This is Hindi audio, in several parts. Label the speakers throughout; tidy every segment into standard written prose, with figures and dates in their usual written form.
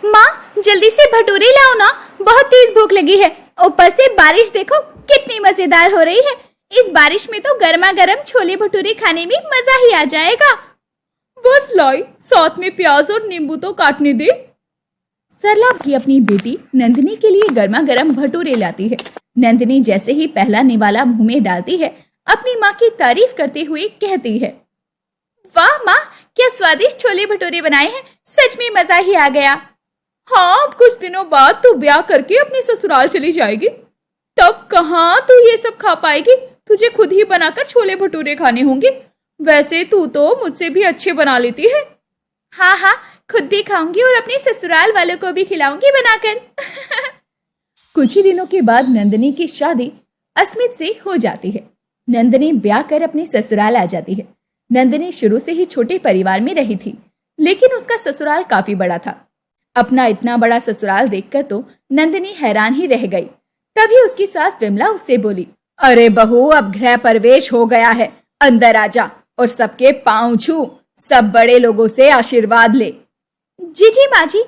Speaker 1: माँ जल्दी से भटूरे लाओ ना, बहुत तेज भूख लगी है। ऊपर से बारिश देखो कितनी मजेदार हो रही है। इस बारिश में तो गर्मा गर्म छोले भटूरे खाने में मजा ही आ जाएगा।
Speaker 2: बस लाई, साथ में प्याज और नींबू तो काटने दे।
Speaker 1: सरला की अपनी बेटी नंदिनी के लिए गर्मा गर्म भटूरे लाती है। नंदिनी जैसे ही पहला निवाला मुंह में डालती है, अपनी माँ की तारीफ करते हुए कहती है, वाह माँ, क्या स्वादिष्ट छोले भटूरे बनाए हैं, सच में मजा ही आ गया।
Speaker 2: हाँ, अब कुछ दिनों बाद तू ब्याह करके अपने ससुराल चली जाएगी, तब कहाँ तू ये सब खा पाएगी। तुझे खुद ही बनाकर छोले भटूरे खाने होंगे। वैसे तू तो मुझसे भी अच्छे बना लेती है।
Speaker 1: हाँ हाँ, खुद भी खाऊंगी और अपने ससुराल वालों को भी खिलाऊंगी बनाकर। कुछ ही दिनों के बाद नंदिनी की शादी अस्मित से हो जाती है। नंदिनी ब्याह कर अपने ससुराल आ जाती है। नंदिनी शुरू से ही छोटे परिवार में रही थी, लेकिन उसका ससुराल काफी बड़ा था। अपना इतना बड़ा ससुराल देखकर तो नंदिनी हैरान ही रह गई। तभी उसकी सास विमला उससे बोली,
Speaker 3: अरे बहू, अब गृह प्रवेश हो गया है, अंदर आ जा और सबके पांव छू, सब बड़े लोगों से आशीर्वाद ले।
Speaker 1: जी जी माँ जी।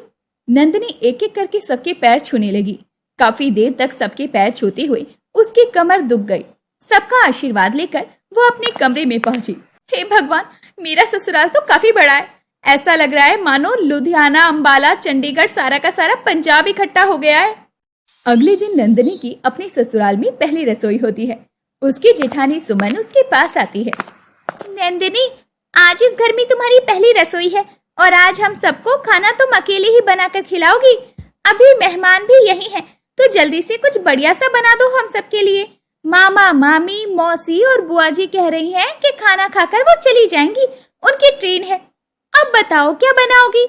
Speaker 1: नंदिनी एक एक करके सबके पैर छूने लगी। काफी देर तक सबके पैर छूते हुए उसकी कमर दुख गई। सबका आशीर्वाद लेकर वो अपने कमरे में पहुंची। हे भगवान, मेरा ससुराल तो काफी बड़ा है। ऐसा लग रहा है मानो लुधियाना, अंबाला, चंडीगढ़, सारा का सारा पंजाब इकट्ठा हो गया है। अगले दिन नंदिनी की अपने ससुराल में पहली रसोई होती है। उसकी जेठानी सुमन उसके पास आती है। नंदिनी, आज इस घर में तुम्हारी पहली रसोई है और आज हम सबको खाना तुम अकेले ही बनाकर खिलाओगी। अभी मेहमान भी यही हैं, तो जल्दी से कुछ बढ़िया सा बना दो हम सबके लिए। मामा, मामी, मौसी और बुआ जी कह रही हैं कि खाना खाकर वो चली जाएंगी, उनकी ट्रेन है। अब बताओ क्या बनाओगी?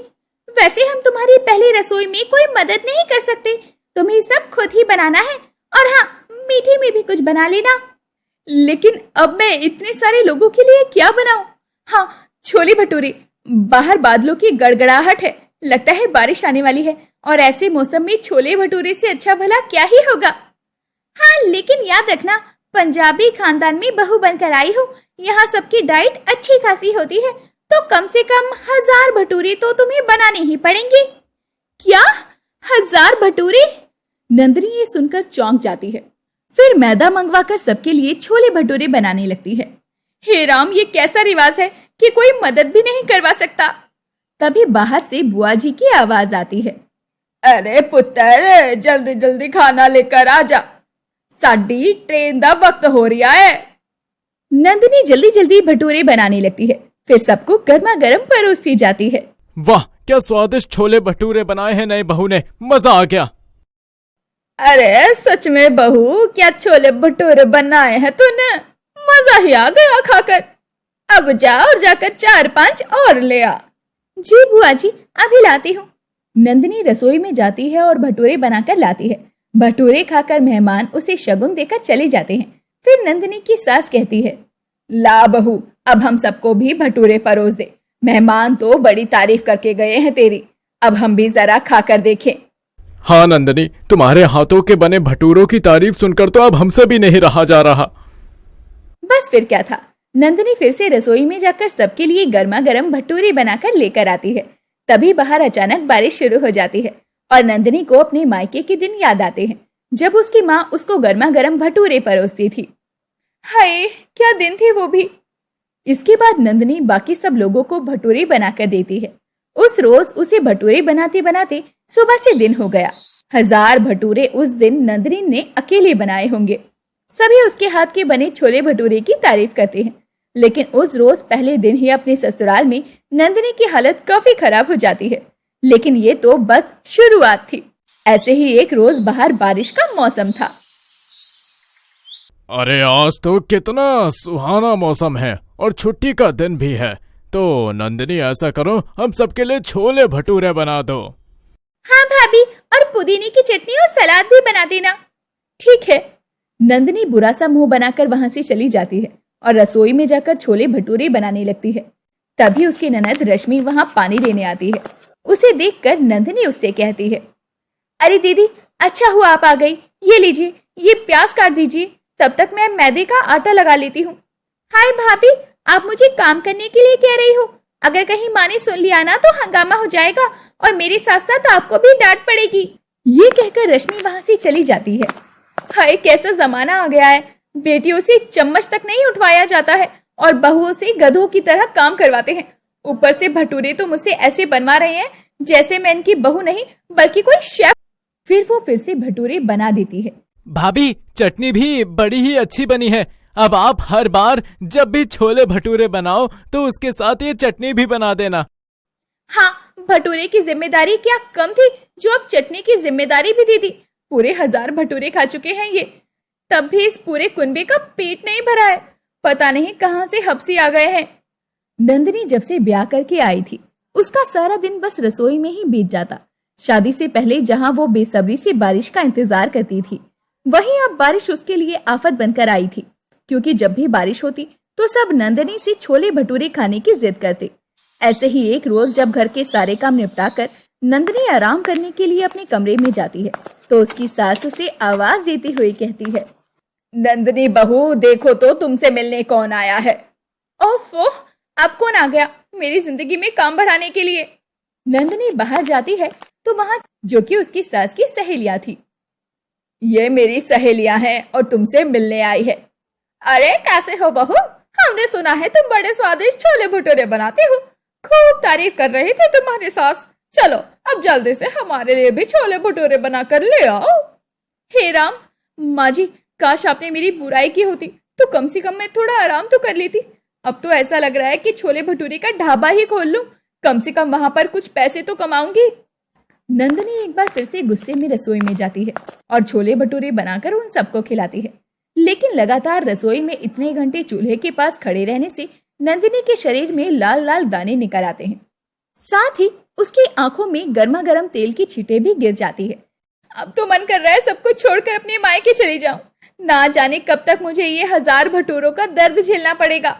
Speaker 1: वैसे हम तुम्हारी पहली रसोई में कोई मदद नहीं कर सकते, तुम्हें सब खुद ही बनाना है। और हाँ, मीठे में भी कुछ बना लेना।
Speaker 2: लेकिन अब मैं इतने सारे लोगों के लिए क्या बनाऊं? हाँ, छोले भटूरे। बाहर बादलों की गड़गड़ाहट है, लगता है बारिश आने वाली है, और ऐसे मौसम में छोले भटूरे से अच्छा भला क्या ही होगा।
Speaker 1: हाँ, लेकिन याद रखना, पंजाबी खानदान में बहू बनकर आई हूँ, यहाँ सबकी डाइट अच्छी खासी होती है, तो कम से कम 1000 भटूरे तो तुम्हें बनाने ही पड़ेंगे।
Speaker 2: क्या 1000 भटूरे?
Speaker 1: नंदिनी ये सुनकर चौंक जाती है। फिर मैदा मंगवाकर सबके लिए छोले भटूरे बनाने लगती है।
Speaker 2: हे राम, ये कैसा रिवाज है कि कोई मदद भी नहीं करवा सकता।
Speaker 1: तभी बाहर से बुआ जी की आवाज आती है।
Speaker 2: अरे पुत्र, जल्दी जल्दी खाना लेकर आ जा, साडी ट्रेन दा वक्त हो रहा है।
Speaker 1: नंदिनी जल्दी जल्दी भटूरे बनाने लगती है। फिर सबको गर्मा गर्म परोसी जाती है।
Speaker 4: वाह, क्या स्वादिष्ट छोले भटूरे बनाए हैं नए बहू ने, मजा आ गया।
Speaker 2: अरे सच में बहू, क्या छोले भटूरे बनाए हैं तूने, मजा ही आ गया खाकर। अब जा और जाकर 4-5 और ले आ।
Speaker 1: जी बुआ जी, अभी लाती हूँ। नंदिनी रसोई में जाती है और भटूरे बनाकर लाती है। भटूरे खाकर मेहमान उसे शगुन देकर चले जाते हैं। फिर नंदिनी की सास कहती है, ला बहू, अब हम सबको भी भटूरे परोस दे। मेहमान तो बड़ी तारीफ करके गए हैं तेरी, अब हम भी जरा खाकर देखें।
Speaker 4: हाँ नंदिनी, तुम्हारे हाथों के बने भटूरों की तारीफ सुनकर तो अब हमसे भी नहीं रहा जा रहा।
Speaker 1: बस फिर क्या था, नंदिनी फिर से रसोई में जाकर सबके लिए गर्मा गर्म भटूरे बनाकर लेकर आती है। तभी बाहर अचानक बारिश शुरू हो जाती है और नंदिनी को अपने मायके के दिन याद आते हैं, जब उसकी माँ उसको गर्मा गर्म भटूरे परोसती थी।
Speaker 2: हाय, क्या दिन थे वो भी।
Speaker 1: इसके बाद नंदिनी बाकी सब लोगों को भटूरे बनाकर देती है। उस रोज उसे भटूरे बनाते बनाते सुबह से दिन हो गया। 1000 भटूरे उस दिन नंदिनी ने अकेले बनाए होंगे। सभी उसके हाथ के बने छोले भटूरे की तारीफ करते हैं, लेकिन उस रोज पहले दिन ही अपने ससुराल में नंदिनी की हालत काफी खराब हो जाती है। लेकिन ये तो बस शुरुआत थी। ऐसे ही एक रोज बाहर बारिश का मौसम था।
Speaker 4: अरे आज तो कितना सुहाना मौसम है और छुट्टी का दिन भी है, तो नंदिनी ऐसा करो, हम सबके लिए छोले भटूरे बना दो।
Speaker 1: हाँ भाभी, और पुदीने की चटनी और सलाद भी बना देना। ठीक है। नंदिनी बुरा सा मुंह बनाकर वहां से चली जाती है और रसोई में जाकर छोले भटूरे बनाने लगती है। तभी उसकी ननद रश्मि वहां पानी लेने आती है। उसे देखकर नंदिनी उससे कहती है, अरे दीदी, अच्छा हुआ आप आ गई। ये लीजिए, ये प्याज काट दीजिए, तब तक मैं मैदे का आटा लगा लेती हूँ। हाय भाभी, आप मुझे काम करने के लिए कह रही हो? अगर कहीं माँ ने सुन लिया ना तो हंगामा हो जाएगा
Speaker 2: और मेरे साथ साथ आपको भी डांट पड़ेगी।
Speaker 1: ये कहकर रश्मि वहां से चली जाती है।
Speaker 2: हाय, कैसा जमाना आ गया है, बेटियों से चम्मच तक नहीं उठवाया जाता है और बहुओं से गधों की तरह काम करवाते हैं। ऊपर से भटूरे तो मुझसे ऐसे बनवा रहे हैं जैसे मैं इनकी बहू नहीं बल्कि कोई शेफ।
Speaker 1: फिर वो फिर से भटूरे बना देती है।
Speaker 4: भाभी, चटनी भी बड़ी ही अच्छी बनी है। अब आप हर बार जब भी छोले भटूरे बनाओ तो उसके साथ ये चटनी भी बना देना।
Speaker 2: हाँ, भटूरे की जिम्मेदारी क्या कम थी जो अब चटनी की जिम्मेदारी भी दी थी। पूरे 1000 भटूरे खा चुके हैं ये, तब भी इस पूरे कुनबे का पेट नहीं भरा है। पता नहीं कहां से हब्सी आ गए हैं।
Speaker 1: नंदिनी जब से ब्याह करके आई थी उसका सारा दिन बस रसोई में ही बीत जाता। शादी से पहले जहां वो बेसब्री से बारिश का इंतजार करती थी, वहीं अब बारिश उसके लिए आफत बनकर आई थी, क्योंकि जब भी बारिश होती तो सब नंदिनी से छोले भटूरे खाने की जिद करते। ऐसे ही एक रोज जब घर के सारे काम निपटाकर नंदिनी आराम करने के लिए अपने कमरे में जाती है तो उसकी सास उसे आवाज देती हुई कहती है,
Speaker 2: नंदिनी बहू, देखो तो तुमसे मिलने कौन आया है। ओफो, अब कौन आ गया मेरी जिंदगी में काम बढ़ाने के लिए।
Speaker 1: नंदिनी बाहर जाती है तो वहां जो कि उसकी सास की सहेलियां थी।
Speaker 2: ये मेरी सहेलियां हैं और तुमसे मिलने आई है। अरे कैसे हो बहू, हमने सुना है तुम बड़े स्वादिष्ट छोले भटूरे बनाते हो, खूब तारीफ कर रही थी तुम्हारी सास। चलो अब जल्दी से हमारे लिए भी छोले भटूरे बनाकर ले आओ। हे राम, माँ जी, काश आपने मेरी बुराई की होती तो कम से कम मैं थोड़ा आराम तो कर लेती। अब तो ऐसा लग रहा है कि छोले भटूरे का ढाबा ही खोल लूं, कम से कम वहां पर कुछ पैसे तो कमाऊंगी।
Speaker 1: नंदिनी एक बार फिर से गुस्से में रसोई में जाती है और छोले भटूरे बनाकर उन सबको खिलाती है। लेकिन लगातार रसोई में इतने घंटे चूल्हे के पास खड़े रहने से नंदिनी के शरीर में लाल लाल दाने निकल आते हैं। साथ ही उसकी आंखों में गर्मा गर्म तेल की छींटें भी गिर जाती है।
Speaker 2: अब तो मन कर रहा है सब कुछ छोड़कर अपने मायके चली जाऊं। ना जाने कब तक मुझे ये 1000 भटूरों का दर्द झेलना पड़ेगा।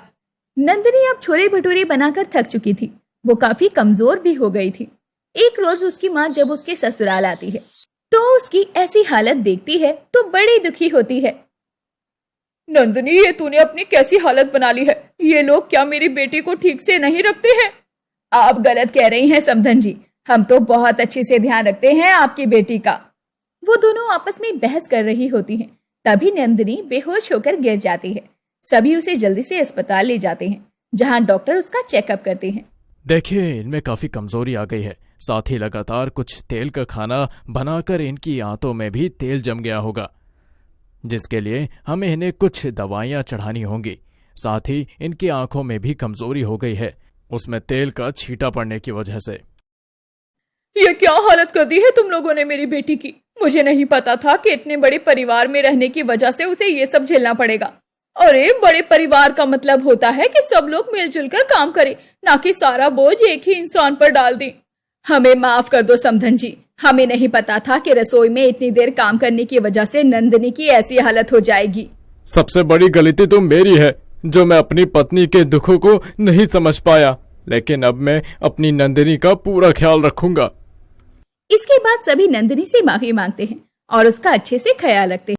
Speaker 1: नंदिनी अब छोले भटूरे बनाकर थक चुकी थी। वो काफी कमजोर भी हो गई थी। एक रोज उसकी माँ जब उसके ससुराल आती है तो उसकी ऐसी हालत देखती है तो बड़ी दुखी होती है।
Speaker 2: नंदिनी, ये तूने अपनी कैसी हालत बना ली है। ये लोग क्या मेरी बेटी को ठीक से नहीं रखते हैं? आप गलत कह रही हैं समधन जी, हम तो बहुत अच्छे से ध्यान रखते हैं आपकी बेटी का।
Speaker 1: वो दोनों आपस में बहस कर रही होती हैं। तभी नंदिनी बेहोश होकर गिर जाती है। सभी उसे जल्दी से अस्पताल ले जाते हैं जहां डॉक्टर उसका चेकअप करते हैं।
Speaker 4: देखिए, इनमें काफी कमजोरी आ गई है। साथ ही लगातार कुछ तेल का खाना बनाकर इनकी आंतों में भी तेल जम गया होगा, जिसके लिए हमें इन्हें कुछ दवाइयां चढ़ानी होंगी। साथ ही इनकी आंखों में भी कमजोरी हो गई है, उसमें तेल का छींटा पड़ने की वजह से।
Speaker 2: ये क्या हालत कर दी है तुम लोगों ने मेरी बेटी की। मुझे नहीं पता था कि इतने बड़े परिवार में रहने की वजह से उसे ये सब झेलना पड़ेगा। अरे, बड़े परिवार का मतलब होता है कि सब लोग मिलजुल कर काम करें, ना कि सारा बोझ एक ही इंसान पर डाल दें। हमें माफ कर दो समधन जी, हमें नहीं पता था कि रसोई में इतनी देर काम करने की वजह से नंदिनी की ऐसी हालत हो जाएगी।
Speaker 4: सबसे बड़ी गलती तो मेरी है जो मैं अपनी पत्नी के दुखों को नहीं समझ पाया, लेकिन अब मैं अपनी नंदिनी का पूरा ख्याल रखूंगा।
Speaker 1: इसके बाद सभी नंदिनी से माफी मांगते हैं और उसका अच्छे से ख्याल रखते हैं।